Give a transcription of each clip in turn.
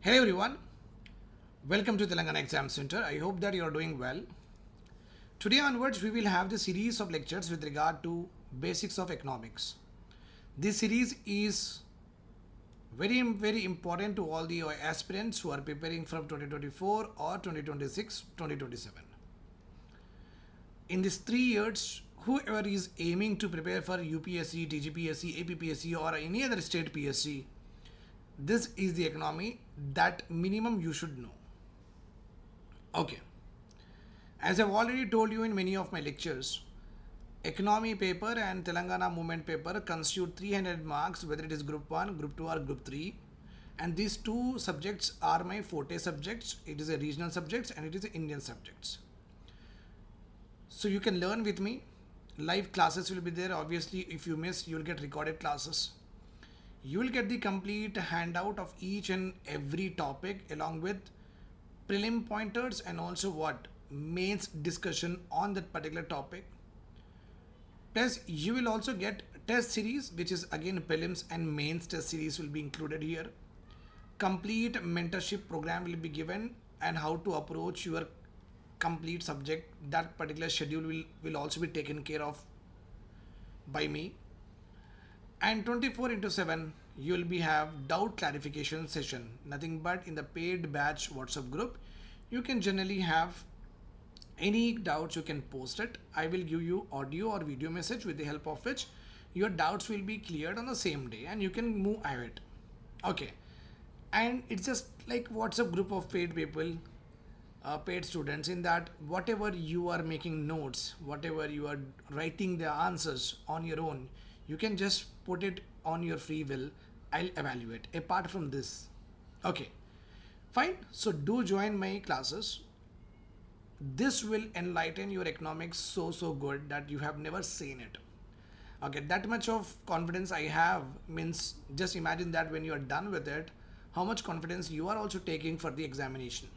Hello everyone, welcome to Telangana Exam Center. I hope that you are doing well. Today onwards we will have the series of lectures with regard to basics of economics. This series is very important to all the aspirants who are preparing from 2024 or 2026, 2027. In these 3 years, whoever is aiming to prepare for UPSC, TGPSC, APPSC or any other state PSC, this is the economy that minimum you should know. Okay. As I've already told you in many of my lectures, economy paper and Telangana movement paper constitute 300 marks, whether it is group 1, group 2 or group 3. And these two subjects are my forte subjects. It is a regional subjects and it is a Indian subjects. So you can learn with me. Live classes will be there. Obviously, if you miss, you will get recorded classes. You will get the complete handout of each and every topic along with prelim pointers and also what mains discussion on that particular topic. Plus you will also get test series, which is again prelims and mains test series will be included here. Complete mentorship program will be given and how to approach your complete subject. That particular schedule will also be taken care of by me. And 24/7 you will be have doubt clarification session, nothing but in the paid batch WhatsApp group. You can generally have any doubts, you can post it. I will give you audio or video message with the help of which your doubts will be cleared on the same day and you can move ahead. Okay. And it's just like WhatsApp group of paid people, paid students, in that whatever you are making notes, whatever you are writing the answers on your own, you can just put it on your free will. I'll evaluate apart from this. Okay, fine. So do join my classes. This will enlighten your economics so good that you have never seen it. Okay, that much of confidence I have means just imagine that when you are done with it, how much confidence you are also taking for the examination.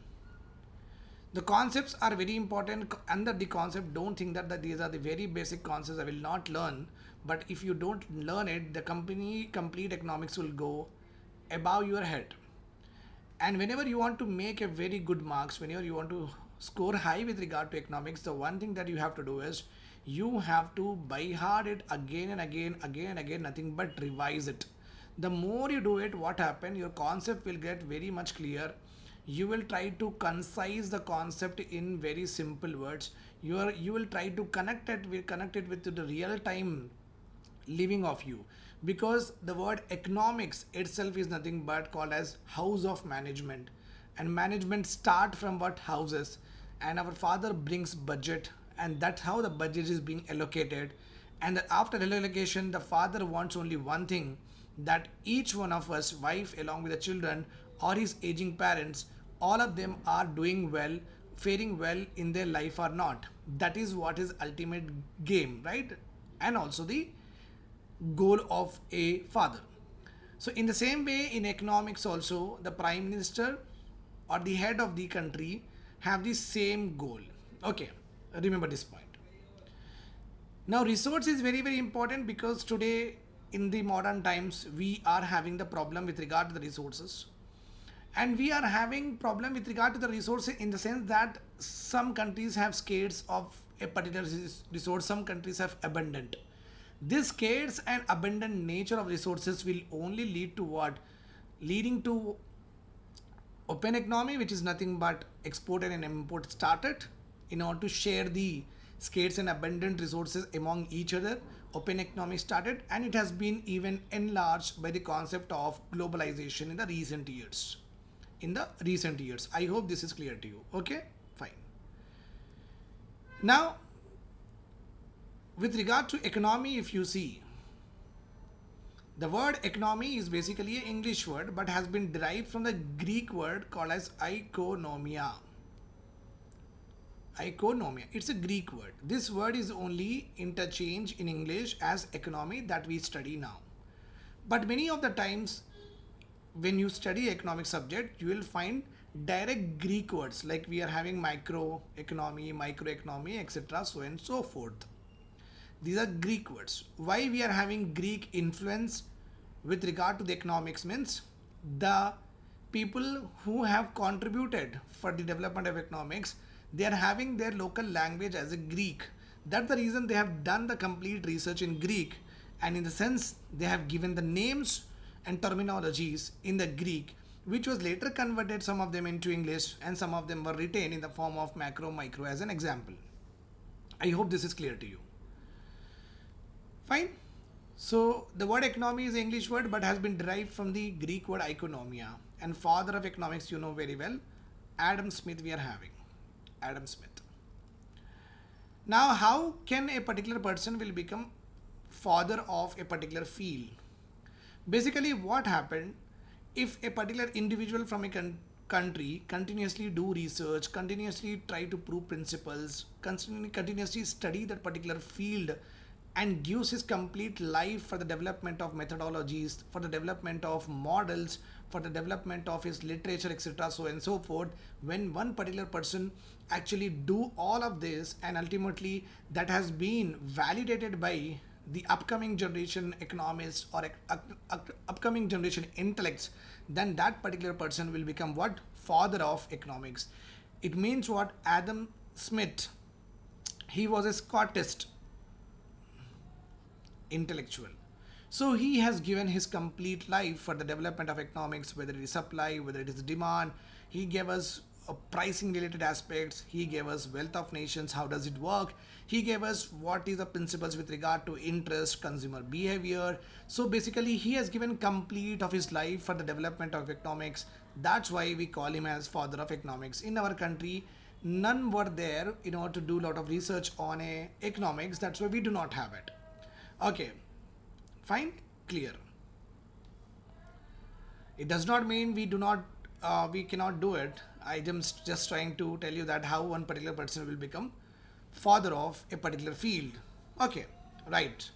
The concepts are very important. Under the concept, don't think that these are the very basic concepts I will not learn. But if you don't learn it, the complete economics will go above your head. And whenever you want to make a very good marks, whenever you want to score high with regard to economics, the one thing that you have to do is you have to by heart it again and again, nothing but revise it. The more you do it, what happen, your concept will get very much clear. You will try to concise the concept in very simple words. You will try to connect it with the real time living of you, because the word economics itself is nothing but called as house of management, and management start from what houses, and our father brings budget, and that's how the budget is being allocated. And after allocation, the father wants only one thing, that each one of us, wife along with the children or his aging parents, all of them are doing well, faring well in their life or not. That is what is ultimate game, right? And also the goal of a father. So in the same way, in economics also, the prime minister or the head of the country have the same goal. Okay, remember this point. Now resource is very important, because today in the modern times we are having the problem with regard to the resources, and we are having problem with regard to the resources in the sense that some countries have scarce of a particular resource, some countries have abundant. This scarce and abundant nature of resources will only lead to what? Leading to open economy, which is nothing but export and import started in order to share the scarce and abundant resources among each other. Open economy started, and it has been even enlarged by the concept of globalization in the recent years. I hope this is clear to you. Okay, fine. Now, with regard to economy, if you see, the word economy is basically an English word but has been derived from the Greek word called as oikonomia. Oikonomia, it's a Greek word. This word is only interchange in English as economy that we study now. But many of the times when you study economic subject, you will find direct Greek words, like we are having microeconomy, etc., so and so forth. These are Greek words. Why we are having Greek influence with regard to the economics means the people who have contributed for the development of economics, they are having their local language as a Greek. That's the reason they have done the complete research in Greek, and in the sense they have given the names and terminologies in the Greek, which was later converted some of them into English, and some of them were retained in the form of macro micro as an example. I hope this is clear to you. Fine. So the word economy is an English word but has been derived from the Greek word economia, and father of economics you know very well, Adam Smith we are having. Adam Smith. Now how can a particular person will become father of a particular field? Basically what happened, if a particular individual from a country continuously do research, continuously try to prove principles, continuously study that particular field, and gives his complete life for the development of methodologies, for the development of models, for the development of his literature, etc., so and so forth. When one particular person actually do all of this, and ultimately that has been validated by the upcoming generation economists or upcoming generation intellects, then that particular person will become what? Father of economics. It means what? Adam Smith, he was a Scottish intellectual. So he has given his complete life for the development of economics, whether it is supply, whether it is demand. He gave us pricing related aspects. He gave us wealth of nations. How does it work? He gave us what is the principles with regard to interest, consumer behavior. So basically he has given complete of his life for the development of economics. That's why we call him as father of economics. In our country, none were there in order to do a lot of research on economics. That's why we do not have it. Okay, fine, clear. It does not mean we cannot do it. I am just trying to tell you that how one particular person will become father of a particular field. Okay, right.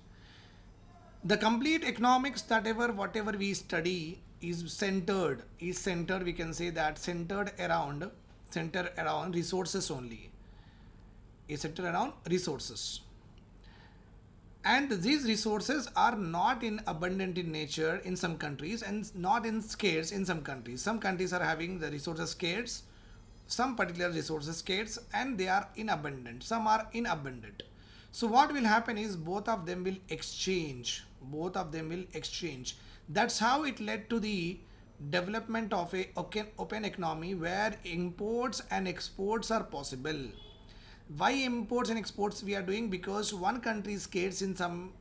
The complete economics that whatever we study is centered, we can say that centered around resources only. Is centered around resources. And these resources are not in abundant in nature in some countries, and not in scarce in some countries. Some countries are having the resources scarce, some particular resources scarce, and they are in abundant. Some are in abundant. So what will happen is both of them will exchange. That's how it led to the development of a open economy where imports and exports are possible. Why imports and exports we are doing? Because one country is scarce in some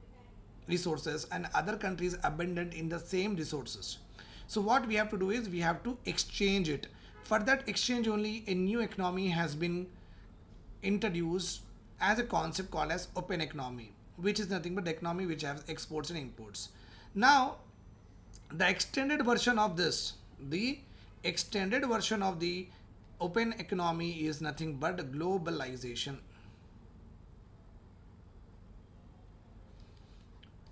resources and other countries abundant in the same resources. So what we have to do is we have to exchange it. For that exchange only, a new economy has been introduced as a concept called as open economy, which is nothing but the economy which has exports and imports. Now the extended version of the open economy is nothing but globalization.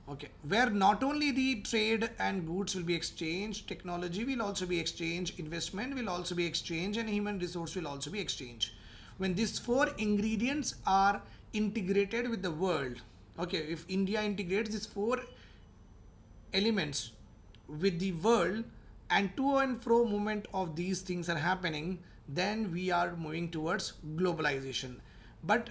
Okay, where not only the trade and goods will be exchanged, technology will also be exchanged, investment will also be exchanged, and human resource will also be exchanged. When these four ingredients are integrated with the world, okay, if India integrates these four elements with the world, and to and fro movement of these things are happening, then we are moving towards globalization. But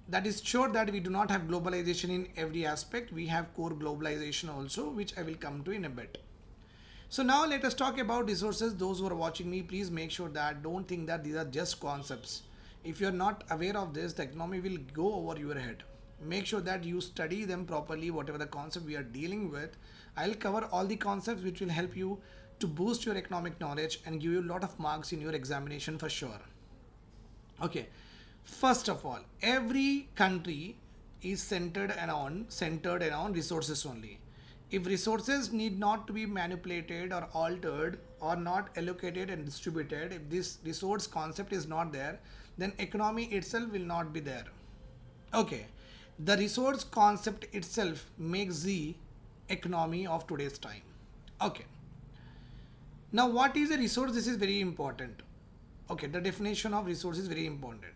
that is sure that we do not have globalization in every aspect. We have core globalization also, which I will come to in a bit. So now let us talk about resources. Those who are watching me, please make sure that don't think that these are just concepts. If you are not aware of this, the economy will go over your head. Make sure that you study them properly, whatever the concept we are dealing with. I'll cover all the concepts which will help you to boost your economic knowledge and give you a lot of marks in your examination for sure. Okay, first of all, every country is centered around resources only. If resources need not to be manipulated or altered or not allocated and distributed, if this resource concept is not there, then economy itself will not be there. Okay, the resource concept itself makes the economy of today's time. Okay, now what is a resource? This is very important. Okay, the definition of resource is very important.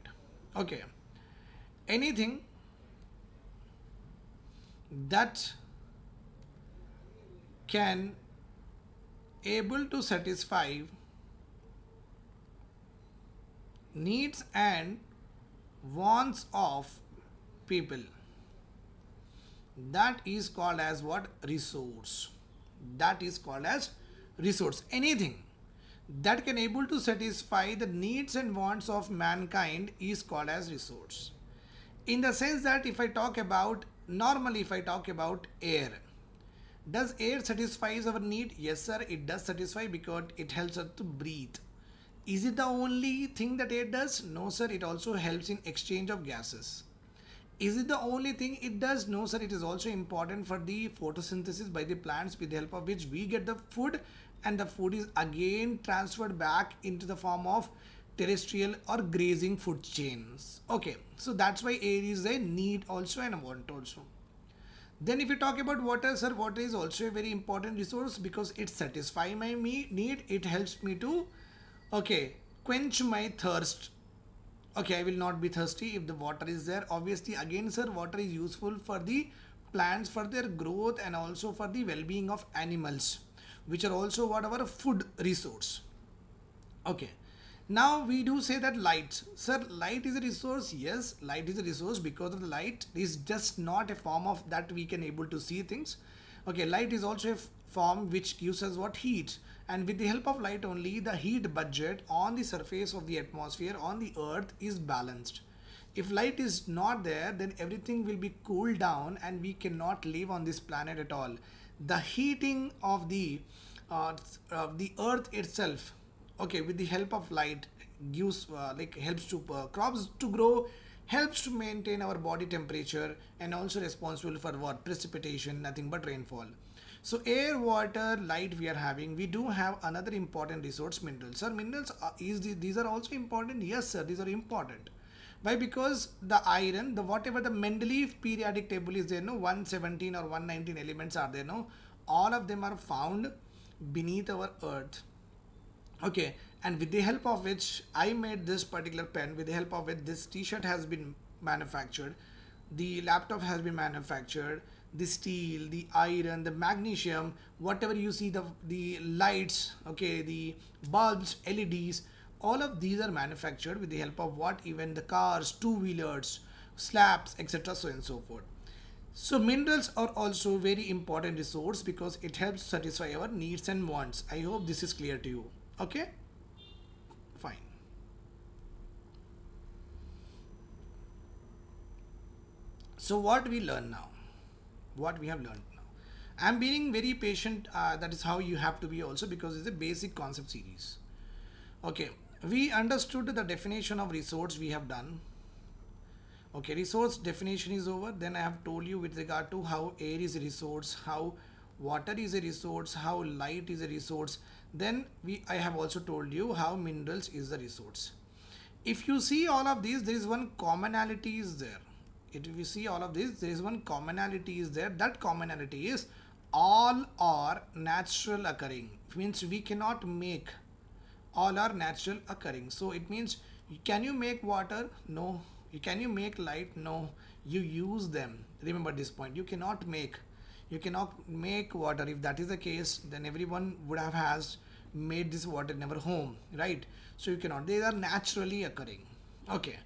Okay, anything that can able to satisfy needs and wants of people, that is called as what? Resource. That is called as resource. Anything that can able to satisfy the needs and wants of mankind is called as resource. In the sense that if I talk about, normally if I talk about air, does air satisfies our need? Yes sir, it does satisfy because it helps us to breathe. Is it the only thing that air does? No sir, it also helps in exchange of gases. Is it the only thing it does? No sir, it is also important for the photosynthesis by the plants, with the help of which we get the food, and the food is again transferred back into the form of terrestrial or grazing food chains. Okay, so that's why air is a need also and a want also. Then if you talk about water, sir, water is also a very important resource because it satisfies my need. It helps me to, okay, quench my thirst. Okay, I will not be thirsty if the water is there. Obviously, again, sir, water is useful for the plants, for their growth, and also for the well-being of animals, which are also what our food resource. Okay. Now we do say that light. Sir, light is a resource. Yes, light is a resource because of the light is just not a form of that we can able to see things. Okay, light is also a form which gives us what? Heat. And with the help of light only, the heat budget on the surface of the atmosphere on the earth is balanced. If light is not there, then everything will be cooled down and we cannot live on this planet at all. The heating of the earth itself, okay, with the help of light gives like helps to crops to grow, helps to maintain our body temperature, and also responsible for what? Precipitation, nothing but rainfall. So air, water, light we are having. We do have another important resource, minerals. Sir, minerals these are also important? Yes sir, these are important. Why? Because the iron, the whatever the Mendeleev periodic table is there, no, 117 or 119 elements are there, no, all of them are found beneath our earth. Okay, and with the help of which I made this particular pen, with the help of it this t-shirt has been manufactured, the laptop has been manufactured, the steel, the iron, the magnesium, whatever you see, the lights, okay, the bulbs, LEDs, all of these are manufactured with the help of what? Even the cars, two-wheelers, slabs, etc., so and so forth. So minerals are also very important resource because it helps satisfy our needs and wants. I hope this is clear to you. Okay, fine. So what we learn now, what we have learned now. I'm being very patient. That is how you have to be also because it's a basic concept series. Okay, we understood the definition of resource we have done. Okay, resource definition is over. Then I have told you with regard to how air is a resource, how water is a resource, how light is a resource. Then I have also told you how minerals is a resource. If you see all of these, there is one commonality is there. If you see all of this, there is one commonality is there. That commonality is all are natural occurring. It means we cannot make, all are natural occurring. So it means, can you make water? No. Can you make light? No. You use them. Remember this point. You cannot make water. If that is the case, then everyone would have has made this water in our home, right? So you cannot. They are naturally occurring. Okay,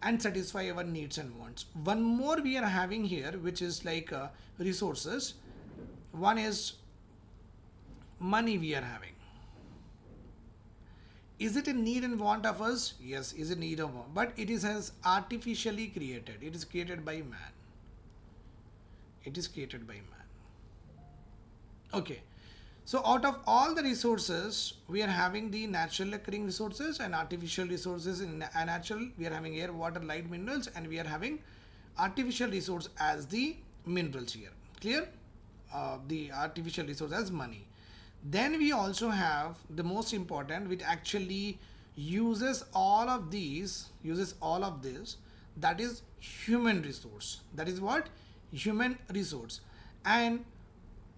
and satisfy our needs and wants. One more we are having here, which is like resources. One is money we are having. Is it a need and want of us? Yes, is a need of want, but it is as artificially created. It is created by man. It is created by man. Okay. So out of all the resources, we are having the natural occurring resources and artificial resources. In a natural, we are having air, water, light, minerals, and we are having artificial resource as the minerals here. Clear? The artificial resource as money. Then we also have the most important, which actually uses all of these, that is human resource. That is what? Human resource. And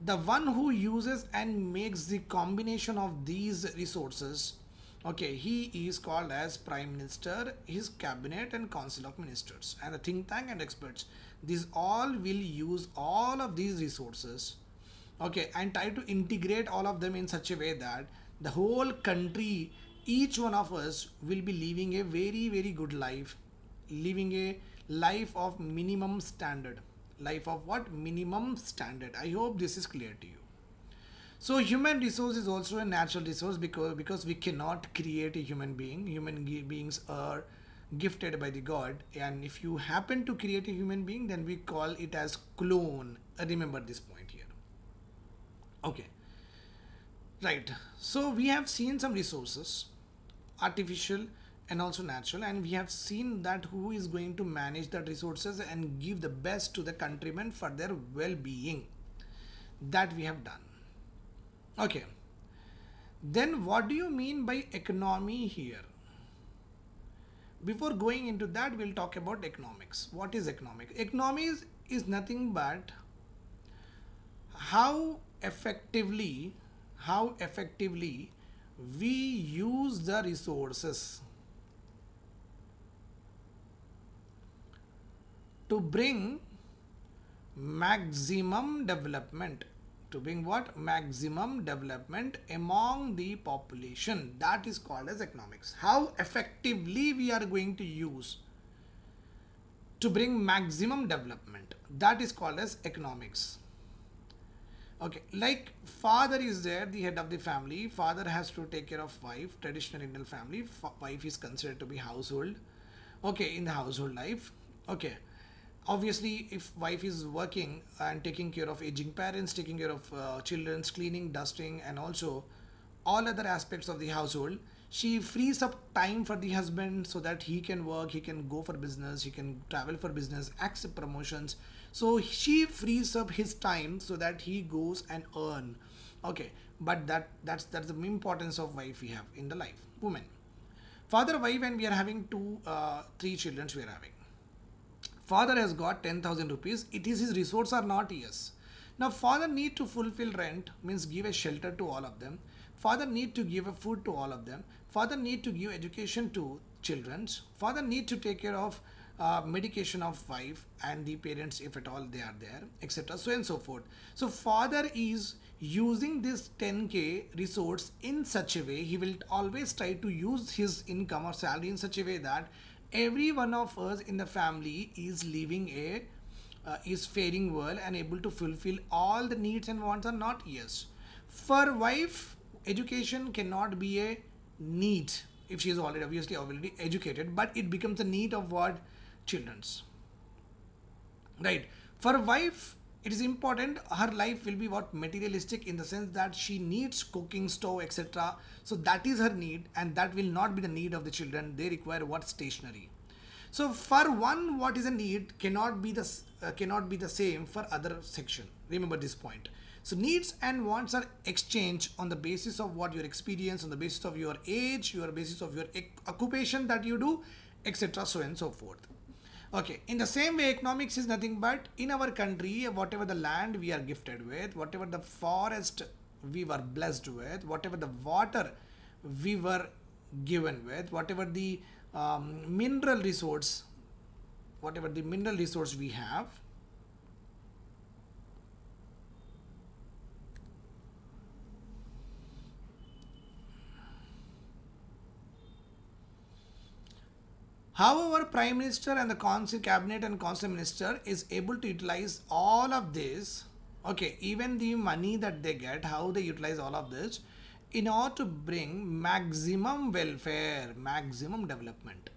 the one who uses and makes the combination of these resources, okay, he is called as Prime Minister, his cabinet and council of ministers and the think tank and experts. These all will use all of these resources, okay, and try to integrate all of them in such a way that the whole country each one of us will be living a very very good life, living a life of minimum standard. Life of what? Minimum standard. I hope this is clear to you. So human resource is also a natural resource, because we cannot create a human being. Beings are gifted by the God, and if you happen to create a human being, then we call it as clone. Remember this point here. Okay, right. So we have seen some resources, artificial and also natural, and we have seen that who is going to manage the resources and give the best to the countrymen for their well-being. That we have done. Okay. Then what do you mean by economy here? Before going into that, we'll talk about economics. What is economics? Economics is nothing but how effectively we use the resources to bring maximum development. To bring what? Maximum development among the population. That is called as economics. How effectively we are going to use to bring maximum development. That is called as economics. Okay, like father is there, the head of the family. Father has to take care of wife. Traditional Indian family, wife is considered to be household. Okay, in the household life. Okay, obviously if wife is working and taking care of aging parents, taking care of children's, cleaning, dusting, and also all other aspects of the household, she frees up time for the husband so that he can work, he can go for business, he can travel for business, accept promotions. So she frees up his time so that he goes and earn. Okay, but that's the importance of wife we have in the life. Woman, father, wife, and we are having three children we are having. Father has got 10,000 rupees. It is his resource or not? Yes. Now father need to fulfill rent, means give a shelter to all of them. Father need to give a food to all of them. Father need to give education to children. Father need to take care of medication of wife and the parents if at all they are there, etc. So and so forth. So father is using this 10k resource in such a way, he will always try to use his income or salary in such a way that every one of us in the family is living is faring well and able to fulfill all the needs and wants. Are not? Yes. For wife, education cannot be a need if she is already educated, but it becomes a need of what? Children's. Right. For wife, it is important her life will be what? Materialistic, in the sense that she needs cooking stove, etc. So that is her need, and that will not be the need of the children. They require what? Stationery. So for one, what is a need cannot be the same for other section. Remember this point. So needs and wants are exchanged on the basis of what your experience, on the basis of your age, your basis of your occupation that you do, etc. So and so forth. Okay, in the same way, economics is nothing but in our country, whatever the land we are gifted with, whatever the forest we were blessed with, whatever the water we were given with, whatever the mineral resource, we have, however, Prime Minister and the Council Cabinet and Council Minister is able to utilize all of this. Okay, even the money that they get, how they utilize all of this in order to bring maximum welfare, maximum development.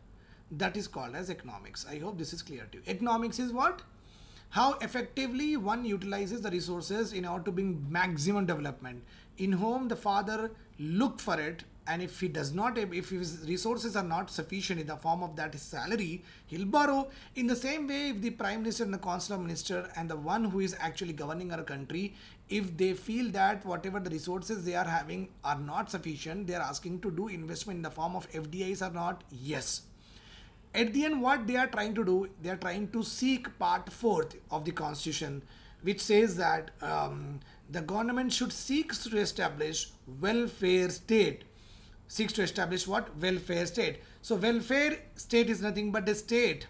That is called as economics. I hope this is clear to you. Economics is what? How effectively one utilizes the resources in order to bring maximum development. In home, the father look for it, and if he does not, if his resources are not sufficient in the form of that his salary, he'll borrow. In the same way, if the Prime Minister and the Consular Minister and the one who is actually governing our country, if they feel that whatever the resources they are having are not sufficient, they are asking to do investment in the form of FDIs or not? Yes. At the end, what they are trying to do, they are trying to seek part 4th of the constitution, which says that the government should seek to establish welfare state. Seeks to establish what? Welfare state. So welfare state is nothing but a state.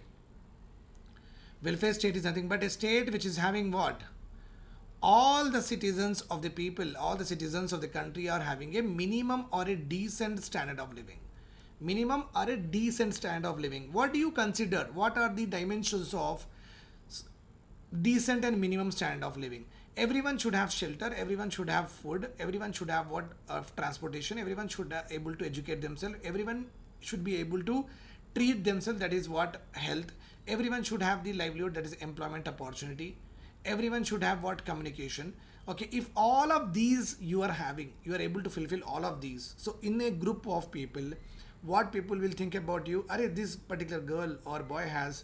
Welfare state is nothing but a state which is having what? all the citizens of the people, all the citizens of the country are having a minimum or a decent standard of living. Minimum or a decent standard of living. What do you consider? What are the dimensions of decent and minimum standard of living? Everyone should have shelter, everyone should have food, everyone should have what transportation, everyone should able to educate themselves, everyone should be able to treat themselves, that is what health, everyone should have the livelihood, that is employment opportunity, everyone should have what communication. Okay, if all of these you are having, you are able to fulfill all of these, so in a group of people, what people will think about you, are this particular girl or boy has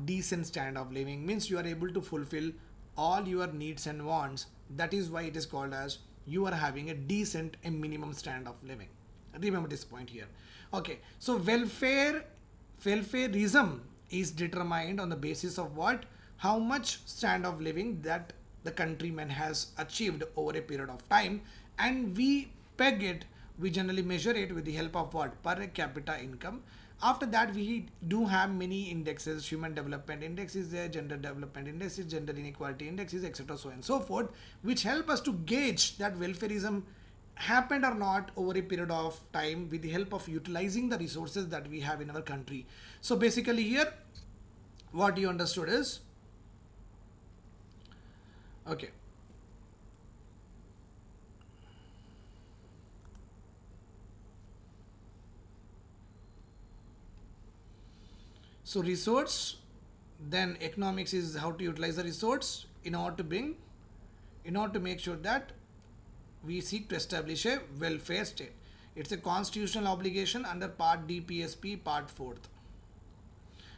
decent standard of living, means you are able to fulfill all your needs and wants. That is why it is called as you are having a decent and minimum standard of living. Remember this point here. Okay, so welfareism is determined on the basis of what, how much standard of living that the countryman has achieved over a period of time, and we peg it, we generally measure it with the help of what, per capita income. After that, we do have many indexes. Human development index is there, gender development index is, gender inequality index is, etc., so on and so forth, which help us to gauge that welfareism happened or not over a period of time with the help of utilizing the resources that we have in our country. So basically here what you understood is, okay, so resource, then economics is how to utilize the resource in order to bring, in order to make sure that we seek to establish a welfare state. It's a constitutional obligation under Part D PSP Part 4th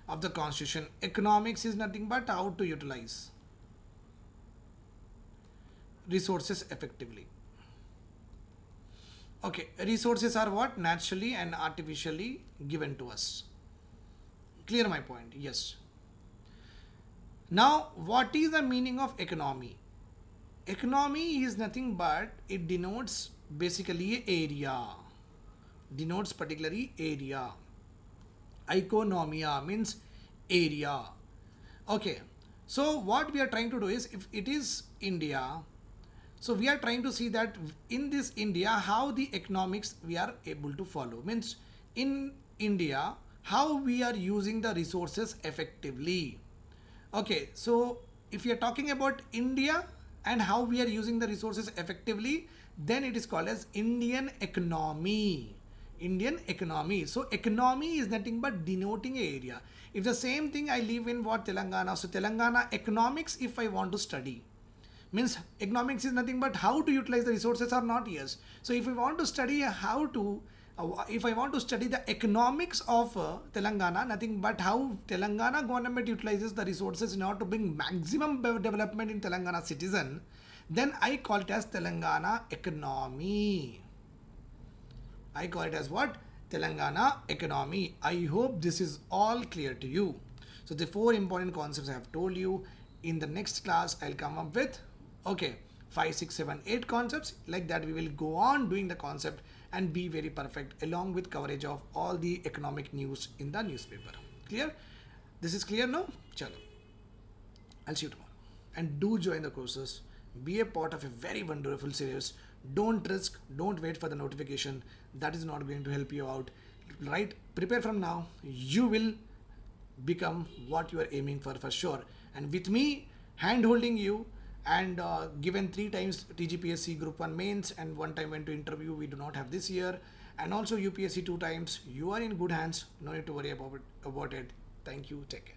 of the Constitution. Economics is nothing but how to utilize resources effectively. Okay, resources are what? Naturally and artificially given to us. Clear my point? Yes. Now, what is the meaning of economy? Economy is nothing but it denotes basically area, denotes particularly area. Economia means area. Okay, so what we are trying to do is, if it is India, so we are trying to see that in this India how the economics we are able to follow, means in India how we are using the resources effectively. Okay, so if you are talking about India and how we are using the resources effectively, then it is called as Indian economy. Indian economy. So economy is nothing but denoting area. If the same thing I live in what, Telangana, so Telangana economics, if I want to study, means economics is nothing but how to utilize the resources or not. Yes, so if we want to study how to if I want to study the economics of Telangana, nothing but how Telangana government utilizes the resources in order to bring maximum development in Telangana citizen, then I call it as Telangana economy. I call it as what? Telangana economy. I hope this is all clear to you. So the 4 important concepts I have told you. In the next class, I'll come up with, okay, 5, 6, 7, 8 concepts. Like that, we will go on doing the concept and be very perfect along with coverage of all the economic news in the newspaper. Clear? This is clear now? Chalo. I'll see you tomorrow. And do join the courses. Be a part of a very wonderful series. Don't risk, don't wait for the notification. That is not going to help you out. Right? Prepare from now. You will become what you are aiming for sure. And with me hand holding you, and given 3 times TGPSC Group 1 mains and 1 time went to interview, we do not have this year, and also UPSC 2 times, you are in good hands. No need to worry about it. Thank you. Take care.